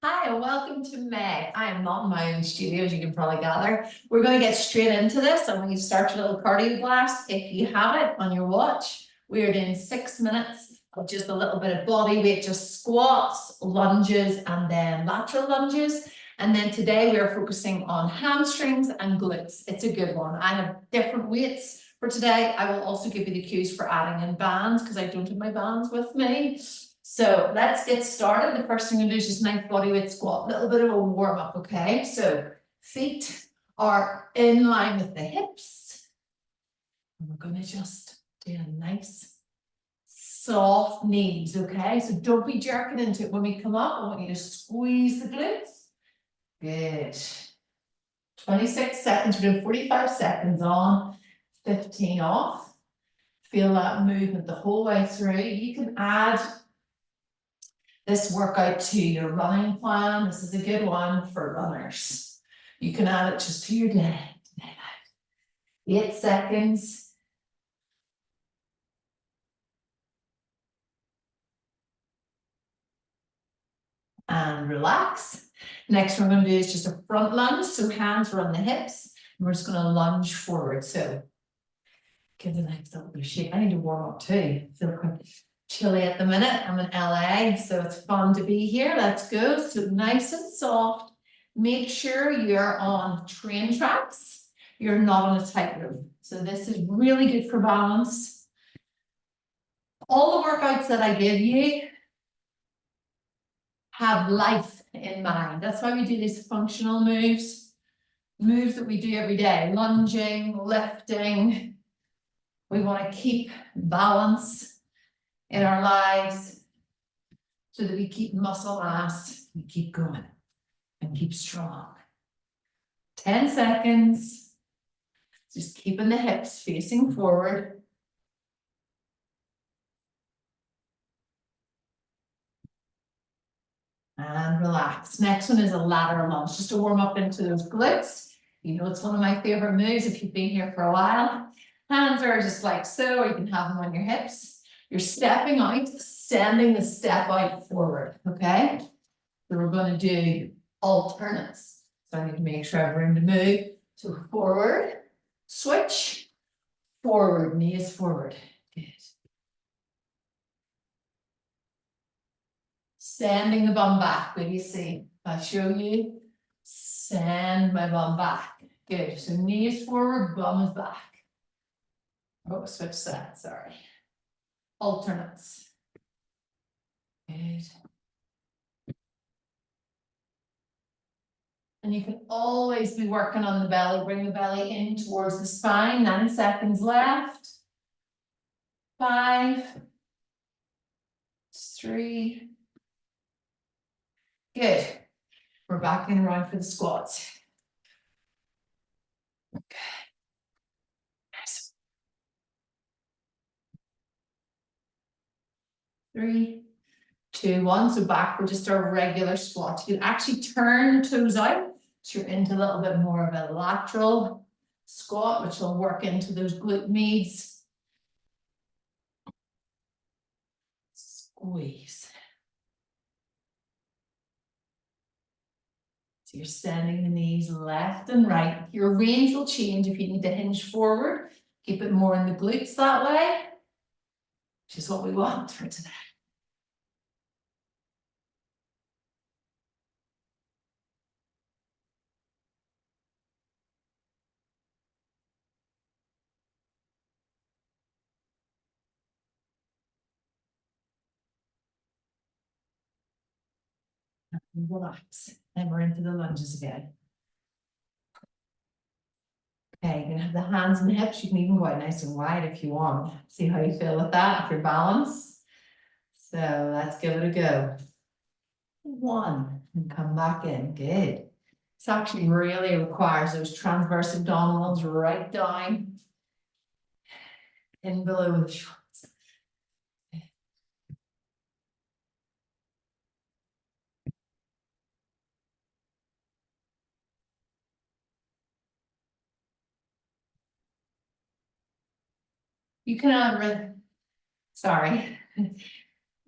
Hi, and welcome to Meg. I am not in my own studio, as you can probably gather. We're going to get straight into this. I'm going to start your little cardio blast. If you have it on your watch, we are doing 6 minutes of just a little bit of body weight, just squats, lunges, and then lateral lunges. And then today we are focusing on hamstrings and glutes. It's a good one. I have different weights for today. I will also give you the cues for adding in bands because I don't have my bands with me. So let's get started. The first thing I'm gonna do is just nice body weight squat, a little bit of a warm up, okay? So feet are in line with the hips. And we're gonna just do a nice soft knees, okay? So don't be jerking into it when we come up. I want you to squeeze the glutes. Good. 26 seconds, we're doing 45 seconds on, 15 off. Feel that movement the whole way through. You can add this workout to your running plan. This is a good one for runners. You can add it just to your day. 8 seconds. And relax. Next one we're going to do is just a front lunge. So hands are on the hips. And we're just going to lunge forward. So give the legs a little bit of shake. I need to warm up too. I feel quite chilly at the minute. I'm in LA, so it's fun to be here. Let's go. So nice and soft. Make sure you're on train tracks. You're not on a tightrope. So this is really good for balance. All the workouts that I give you have life in mind. That's why we do these functional moves that we do every day, lunging, lifting. We want to keep balance in our lives so that we keep muscle mass, we keep going and keep strong. 10 seconds, just keeping the hips facing forward. And relax. Next one is a lateral lunge, just to warm up into those glutes. You know, it's one of my favorite moves if you've been here for a while. Hands are just like so, or you can have them on your hips. You're stepping out, sending the step out forward, okay? So we're going to do alternates. So I need to make sure I have room to move. So forward, switch, forward, knees forward. Good. Sending the bum back. What do you see? I'll show you. Send my bum back. Good. So knees forward, bum is back. Oh, switch side, sorry. Alternates. Good. And you can always be working on the belly. Bring the belly in towards the spine. 9 seconds left. 5, 3. Good. We're back in around for the squats. Okay. Nice. 3, 2, 1. So back for just our regular squat. You can actually turn the toes out. So you're into a little bit more of a lateral squat, which will work into those glute meads. Squeeze. So you're sending the knees left and right. Your range will change if you need to hinge forward. Keep it more in the glutes that way, which is what we want for today. Relax. And we're into the lunges again. Okay, you're gonna have the hands and the hips. You can even go out nice and wide if you want. See how you feel with that, if you're balanced. So let's give it a go. 1, and come back in. Good. This actually really requires those transverse abdominals right down in below the shorts. You can sorry.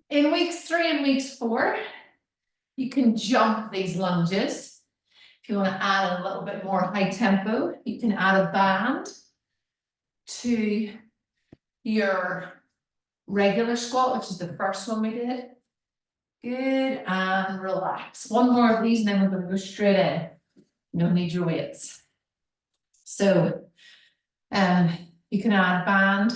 In weeks 3 and weeks 4, You can jump these lunges. If you want to add a little bit more high tempo, you can add a band to your regular squat, which is the first one we did. Good, and relax. One more of these, and then we're going to go straight in. You don't need your weights. So, you can add band.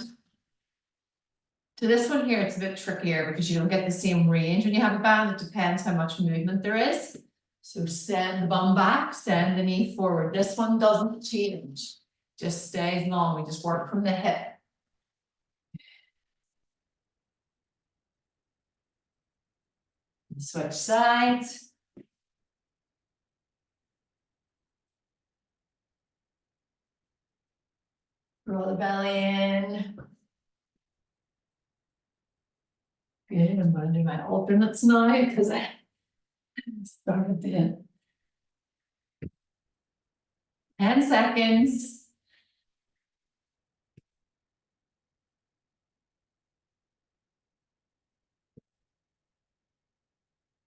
To this one here, it's a bit trickier because you don't get the same range when you have a band. It depends how much movement there is. So send the bum back, send the knee forward. This one doesn't change, just stays long. We just work from the hip. Switch sides. Roll the belly in. Good, I'm going to do my alternates now because I started the 10 seconds.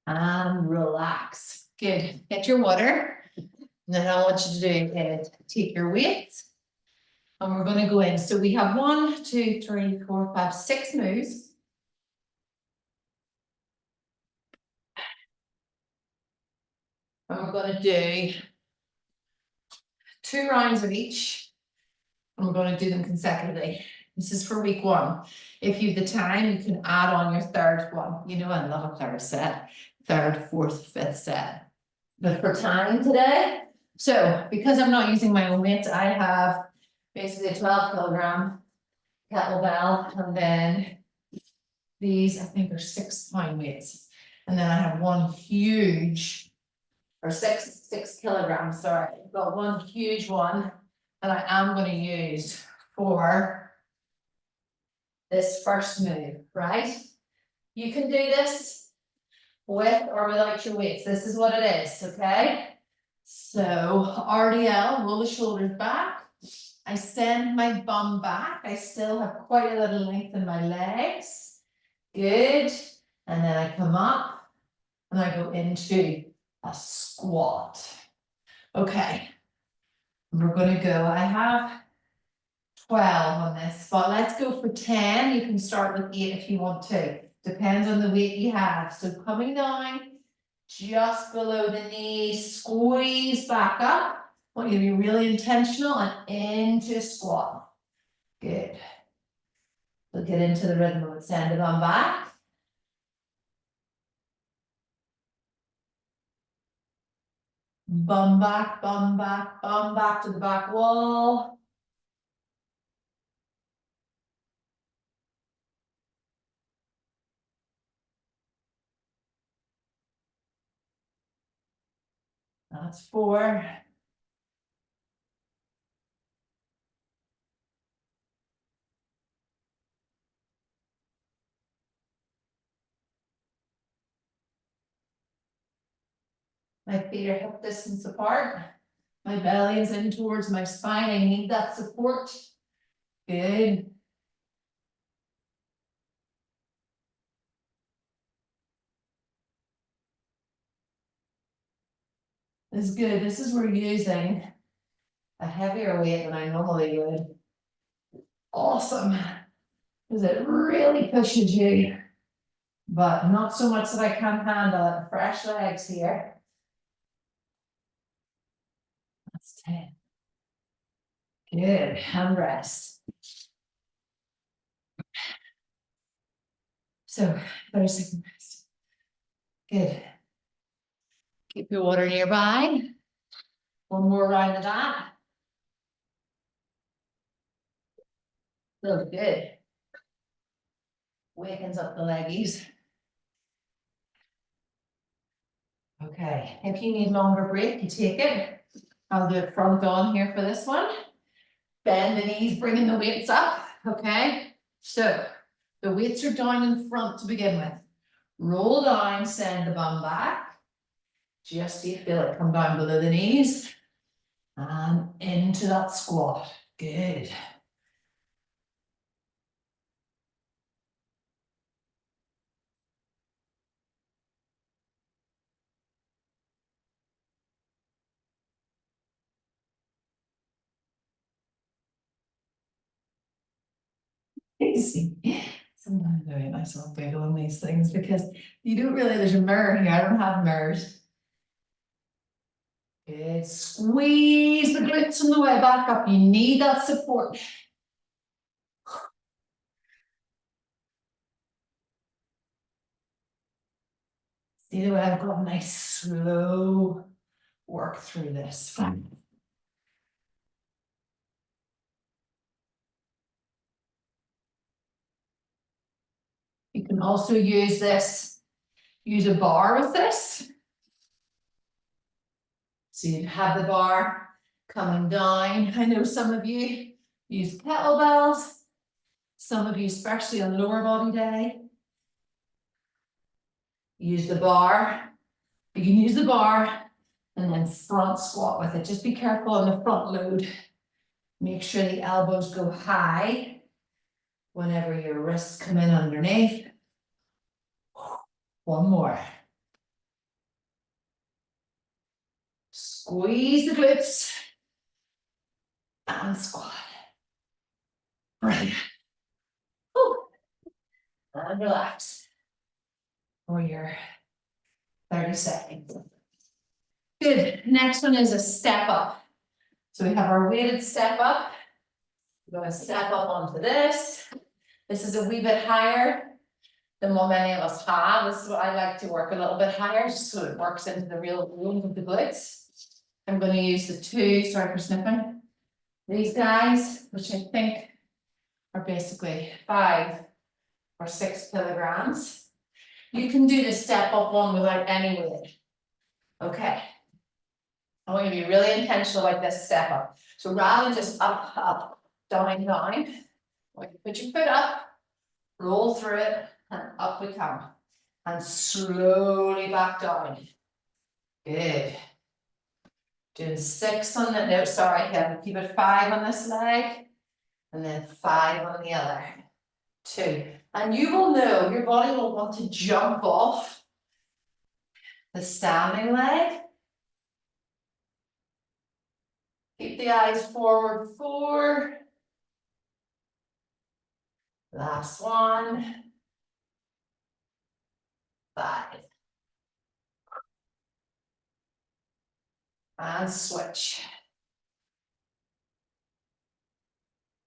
And relax. Good. Get your water. And then I want you to do is take your weights. And we're going to go in. So we have 1, 2, 3, 4, 5, 6 moves. And we're going to do 2 rounds of each. And we're going to do them consecutively. This is for week 1. If you have the time, you can add on your third one. You know, I love a third set, 3rd, 4th, 5th set. But for time today, so because I'm not using my own weight, I have basically a 12 kilogram kettlebell, and then these I think are 6 pound weights, and then I have one huge, or six kilograms. Sorry, I've got one huge one that I am going to use for this first move. Right? You can do this with or without your weights. This is what it is. Okay. So RDL, roll the shoulders back. I send my bum back. I still have quite a little length in my legs. Good. And then I come up and I go into a squat. Okay. We're going to go. I have 12 on this, but let's go for 10. You can start with 8 if you want to. Depends on the weight you have. So coming down just below the knee, squeeze back up. I want you to be really intentional and into a squat. Good. So get into the rhythm of it. Send the bum back. Bum back, bum back, bum back to the back wall. That's 4. My feet are hip distance apart. My belly is in towards my spine. I need that support. Good. This is good. This is where using a heavier weight than I normally would. Awesome. Because it really pushes you. But not so much that I can't handle it. Fresh legs here. That's 10. Good. Hand rest. So 30-second rest. Good. Keep your water nearby. One more round of that. Feels good. Wakens up the leggies. Okay, if you need longer break, you take it. I'll do it front on here for this one. Bend the knees, bringing the weights up. Okay, so the weights are down in front to begin with. Roll down, send the bum back. Just so you feel it come down below the knees. And into that squat. Good. Easy. Sometimes I make myself giggle on these things because you don't really, there's a mirror here, I don't have mirrors. Good, squeeze the glutes on the way back up, you need that support. See the way I've got a nice slow work through this. You can also use this, use a bar with this. So you'd have the bar coming down. I know some of you use kettlebells, some of you, especially on lower body day, use the bar. You can use the bar and then front squat with it. Just be careful on the front load. Make sure the elbows go high whenever your wrists come in underneath. One more. Squeeze the glutes and squat. Brilliant. And relax for your 30 seconds. Good. Next one is a step up. So we have our weighted step up. We're going to step up onto this. This is a wee bit higher than what many of us have. This is what I like to work a little bit higher, just so it works into the real room of the glutes. I'm going to use the two, sorry for sniffing, these guys, which I think are basically 5 or 6 kilograms. You can do the step up one without any weight. Okay. I want you to be really intentional like this step up. So rather than just up, up, down, down, like put your foot up, roll through it, and up we come. And slowly back down. Good. Doing 6 on the, no, sorry, keep it 5 on this leg, and then 5 on the other. 2. And you will know, your body will want to jump off the standing leg. Keep the eyes forward, 4. Last one. 5. And switch.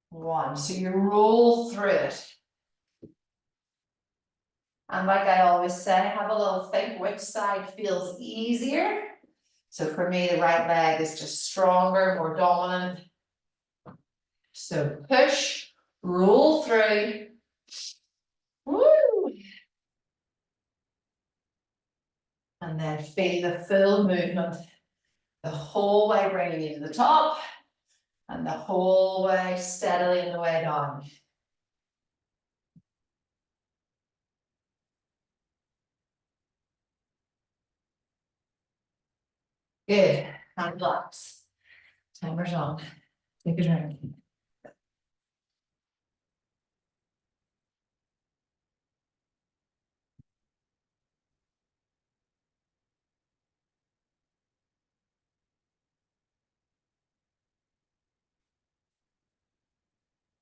1. So you roll through it. And like I always say, have a little think which side feels easier. So for me, the right leg is just stronger, more dominant. So push, roll through. Woo! And then feel the full movement. The whole way bringing you to the top. And the whole way steadily in the way down. Good. And relax. Timer's on. Take a drink.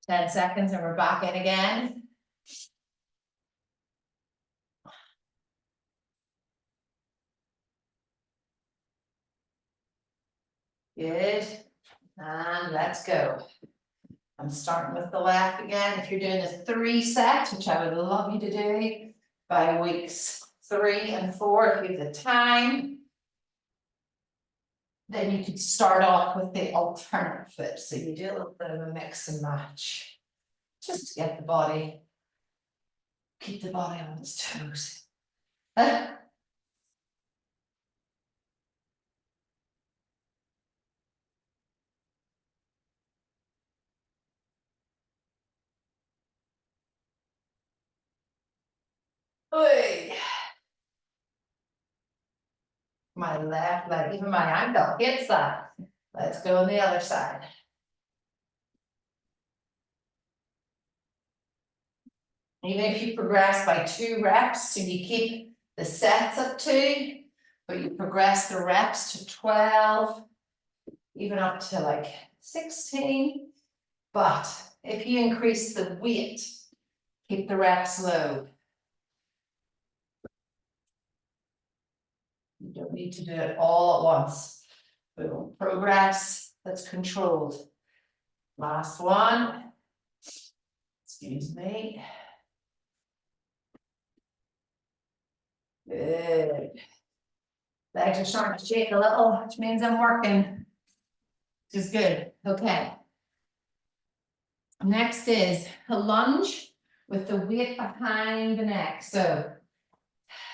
Ten seconds and we're back in again. Good. And let's go. I'm starting with the left again. If you're doing a 3 set, which I would love you to do by weeks 3 and 4, if you have the time, then you could start off with the alternate foot. So you do a little bit of a mix and match, just to get the body, keep the body on its toes. My left leg, even my ankle hits that. Let's go on the other side. Even if you progress by 2 reps, so you keep the sets at 2, but you progress the reps to 12, even up to like 16. But if you increase the weight, Keep the reps low. You don't need to do it all at once. Boom. Progress that's controlled. Last one. Excuse me. Good. Legs are starting to shake a little, which means I'm working. Which is good. Okay. Next is a lunge with the weight behind the neck. So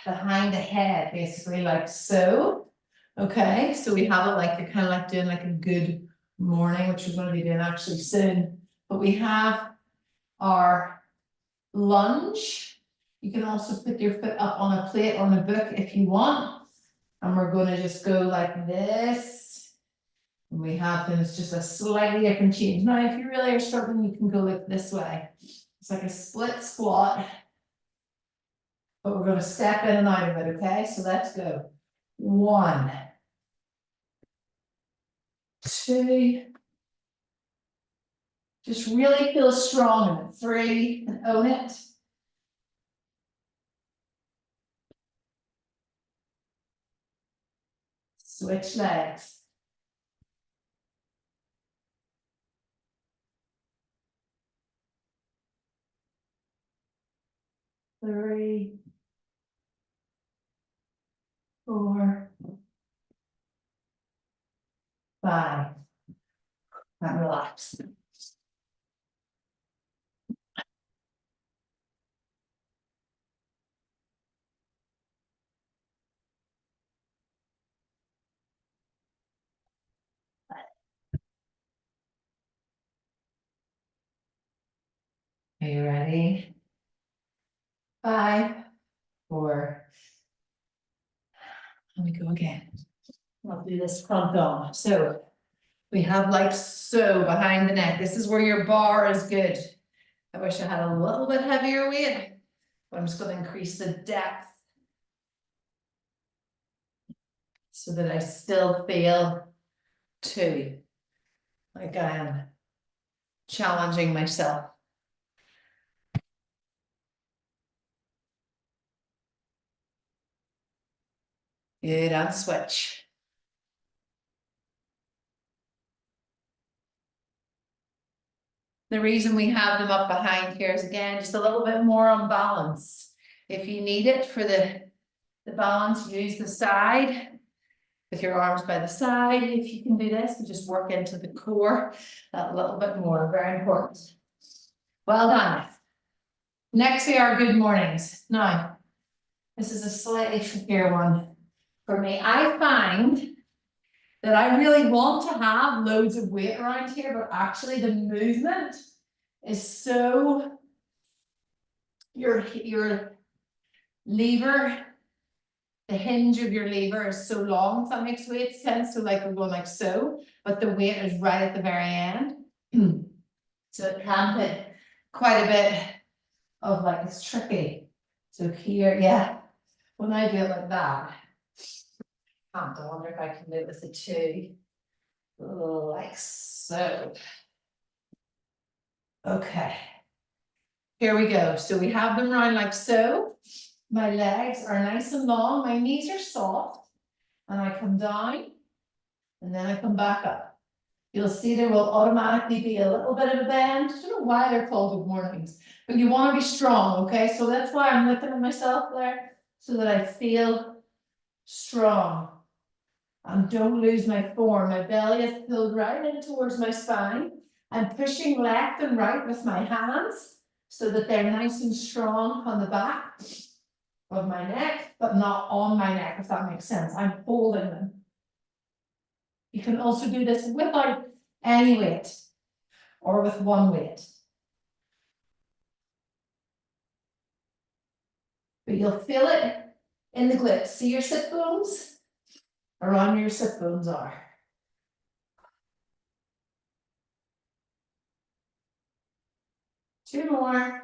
behind the head, basically like so. Okay, so we have it like you're kind of like doing like a good morning, which we're going to be doing actually soon. But we have our lunge. You can also put your foot up on a plate or on a book if you want. And we're going to just go like this. And we have them, it's just a slightly different change. Now, if you really are struggling, you can go like this way. It's like a split squat. But we're going to step in and out of it, okay? So let's go. 1, 2. Just really feel strong in it. 3, and own it. Switch legs. 3, 4, 5. And relax. Are you ready? 5, 4. Let me go again. I'll do this front arm. So we have like so behind the neck. This is where your bar is good. I wish I had a little bit heavier weight, but I'm just going to increase the depth so that I still feel too like I am challenging myself. Good, and switch. The reason we have them up behind here is again, just a little bit more on balance. If you need it for the balance, use the side with your arms by the side. If you can do this, and just work into the core that little bit more, very important. Well done. Next we are good mornings. Now, this is a slightly trickier one for me. I find that I really want to have loads of weight around here, but actually the movement is so, your lever, the hinge of your lever is so long, if that makes sense. So like we're going like so, but the weight is right at the very end. So it can put quite a bit of like, it's tricky. So here, yeah, when I do it like that, I wonder if I can do it with the 2. Like so. Okay. Here we go. So we have them round like so. My legs are nice and long. My knees are soft. And I come down. And then I come back up. You'll see there will automatically be a little bit of a bend. I don't know why they're called good mornings. But you want to be strong, okay? So that's why I'm looking at myself there. So that I feel strong. And don't lose my form. My belly is pulled right in towards my spine. I'm pushing left and right with my hands so that they're nice and strong on the back of my neck, but not on my neck, if that makes sense. I'm holding them. You can also do this without any weight or with one weight. But you'll feel it in the glutes. See your sit bones? Around where your sit bones are. Two more.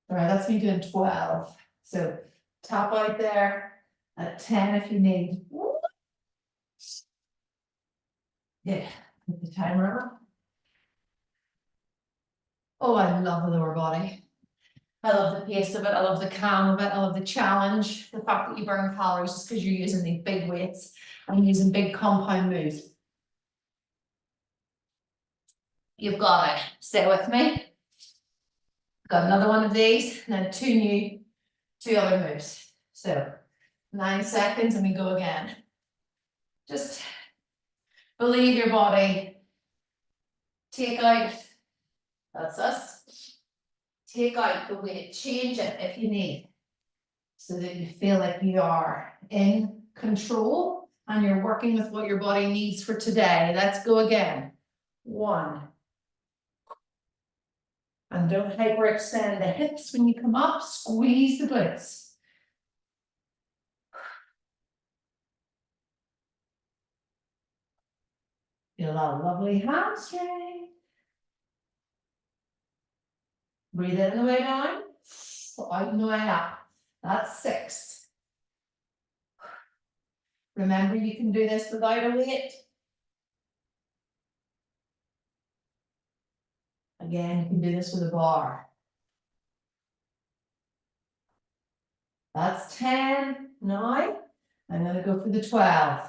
All right, that's me doing 12. So top out there at 10 if you need. Yeah, put the timer up. Oh, I love the lower body. I love the pace of it. I love the calm of it. I love the challenge. The fact that you burn calories just because you're using these big weights and using big compound moves. You've got it. Stay with me. Got another one of these, and then two other moves. So 9 seconds and we go again. Just believe your body. Take out, that's us. Take out the weight, change it if you need, so that you feel like you are in control and you're working with what your body needs for today. Let's go again. 1. And don't hyperextend the hips when you come up, squeeze the glutes. Feel that lovely hamstring. Breathe in the way down, out and the way up. That's 6. Remember, you can do this without a weight. Again, you can do this with a bar. That's 10. Now, I'm going to go for the 12.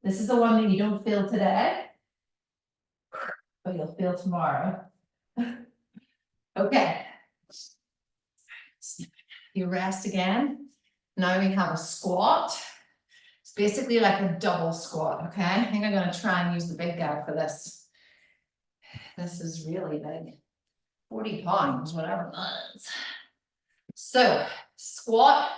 This is the one that you don't feel today, but you'll feel tomorrow. Okay. You rest again. Now we have a squat. It's basically like a double squat, okay? I think I'm going to try and use the big guy for this. This is really big. 40 pounds, whatever it is. So, squat,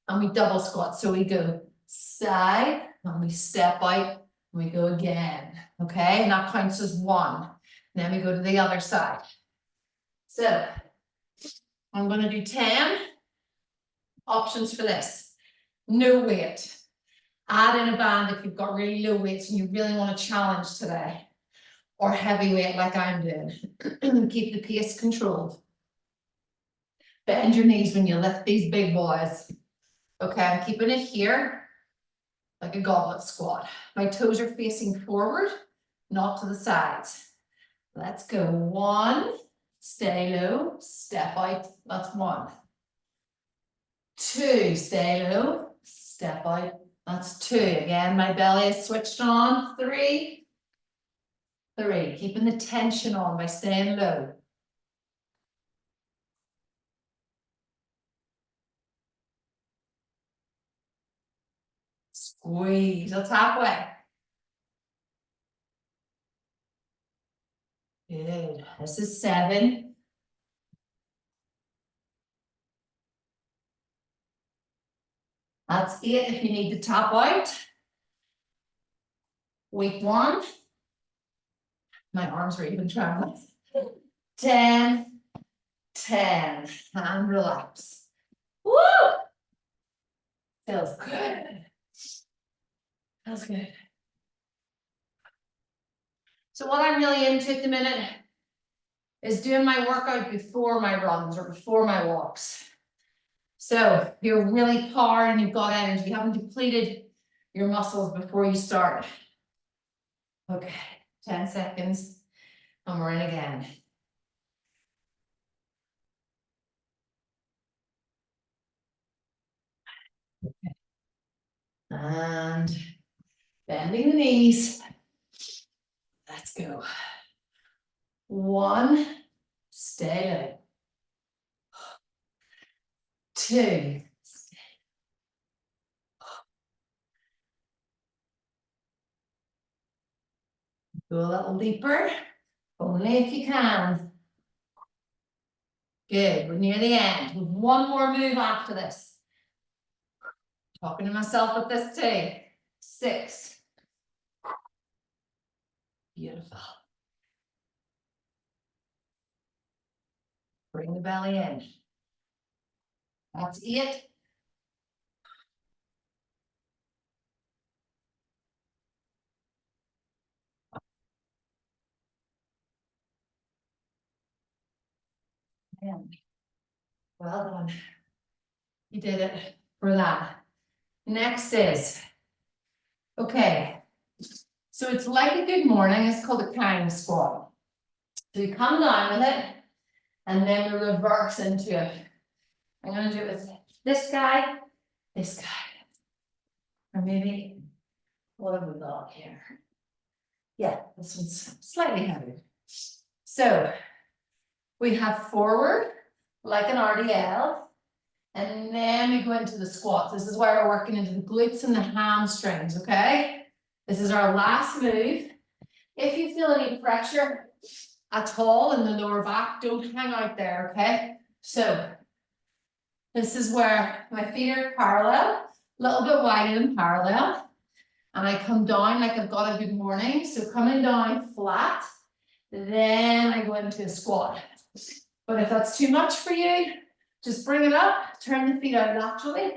and we double squat. So we go side, and we step out, and we go again, okay? And that counts as 1. Then we go to the other side. So, I'm going to do 10 options for this. No weight. Add in a band if you've got really low weights and you really want to challenge today. Or heavy weight like I'm doing. Keep the pace controlled. Bend your knees when you lift these big boys. Okay, I'm keeping it here, like a goblet squat. My toes are facing forward, not to the sides. Let's go. 1, stay low, step out, that's 1. 2, stay low, step out, that's 2. Again, my belly is switched on. 3, keeping the tension on by staying low. Squeeze, that's halfway. Good, this is 7. That's 8 if you need to tap out. Week 1. My arms are even trembling. 10, 10, and relax. Woo! Feels good. Feels good. So what I'm really into at the minute is doing my workout before my runs or before my walks. So you're really powered and you've got energy. You haven't depleted your muscles before you start. Okay, 10 seconds, and we're in again. And bending the knees. Let's go. 1, stay low. 2, stay. Go a little deeper, only if you can. Good, we're near the end. We've 1 more move after this. Talking to myself with this too. 6. Beautiful. Bring the belly in. That's 8. And well done. You did it for that. Next is, okay. So it's like a good morning. It's called a Kangsquat. So you come down with it, and then we reverse into it. I'm gonna do it with this guy, or maybe, what have we got here? Yeah, this one's slightly heavier. So we have forward, like an RDL, and then we go into the squats. This is where we're working into the glutes and the hamstrings, okay? This is our last move. If you feel any pressure at all in the lower back, don't hang out there, okay? So this is where my feet are parallel, a little bit wider than parallel. And I come down like I've got a good morning. So coming down flat, then I go into a squat. But if that's too much for you, just bring it up, turn the feet out laterally,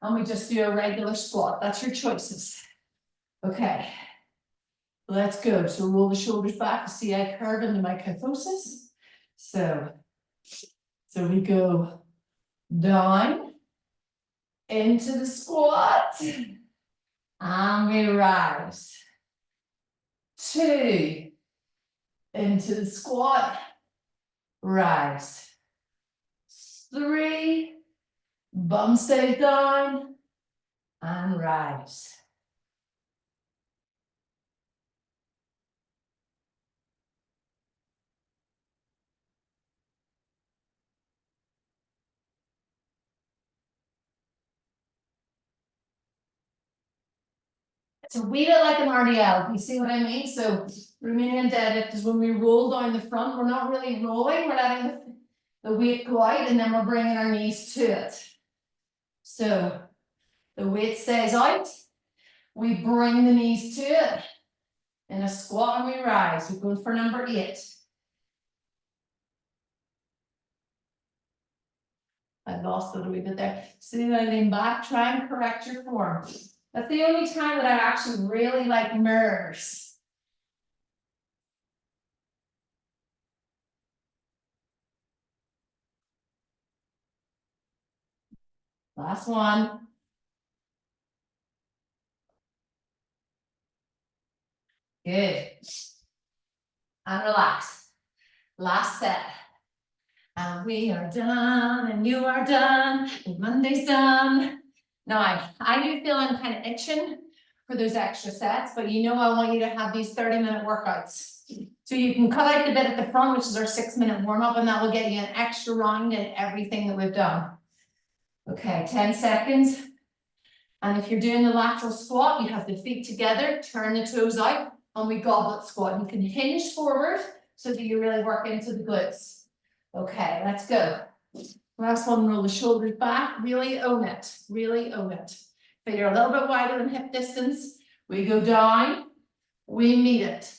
and we just do a regular squat. That's your choices. Okay, let's go. So roll the shoulders back, see I curve into my kyphosis. So we go down into the squat, and we rise. 2, into the squat, rise. 3, bum stays down, and rise. It's a wee bit like an RDL, you see what I mean? So Romanian deadlift is when we roll down the front, we're not really rolling, we're letting the weight go out, and then we're bringing our knees to it. So the weight stays out, we bring the knees to it. In a squat and we rise, we're going for number 8. I lost it a wee bit there. So I lean back, try and correct your form. That's the only time that I actually really like mirrors. Last one. Good. And relax. Last set. And we are done, and you are done, and Monday's done. Now, I do feel I'm kind of itching for those extra sets, but you know I want you to have these 30-minute workouts. So you can cut out the bit at the front, which is our 6-minute warm-up, and that will get you an extra round in everything that we've done. Okay, 10 seconds. And if you're doing the lateral squat, you have the feet together, turn the toes out, and we goblet squat. You can hinge forward so that you really work into the glutes. Okay, let's go. Last one, roll the shoulders back, really own it, really own it. Feet are a little bit wider than hip distance. We go down, we meet it,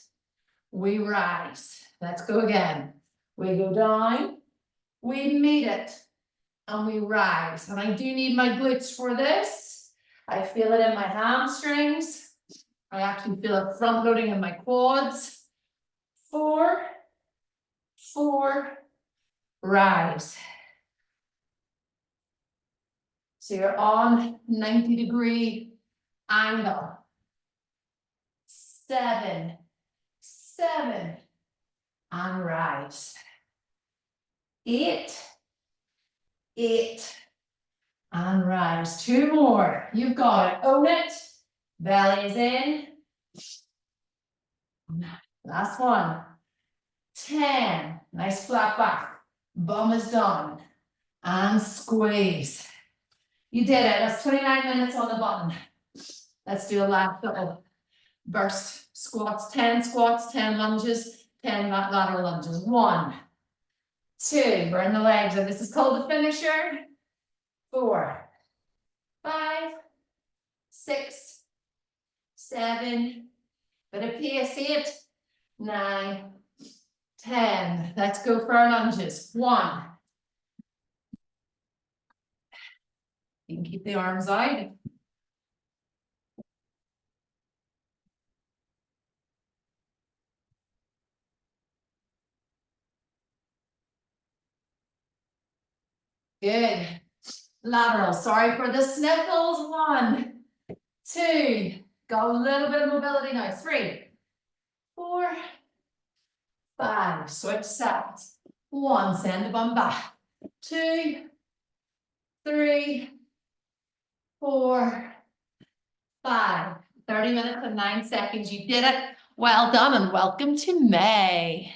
we rise. Let's go again. We go down, we meet it, and we rise. And I do need my glutes for this. I feel it in my hamstrings. I actually feel it front loading in my quads. 4, 4, rise. So you're on 90-degree angle. 7, 7, and rise. 8, 8, and rise. 2 more. You've got it. Own it. Belly is in. Last one. 10. Nice flat back. Bum is down. And squeeze. You did it. That's 29 minutes on the button. Let's do a last little burst squats. 10 squats, 10 lunges, 10 lateral lunges. 1, 2. Burn the legs. And this is called the finisher. 4, 5, 6, 7. Bit of pace. 8, 9, 10. Let's go for our lunges. 1. You can keep the arms out. Good. Lateral. Sorry for the sniffles. 1, 2. Got a little bit of mobility now. 3, 4, 5, switch sides. 1, send the bum back. 2, 3, 4, 5. 30 minutes and 9 seconds. You did it. Well done and welcome to May.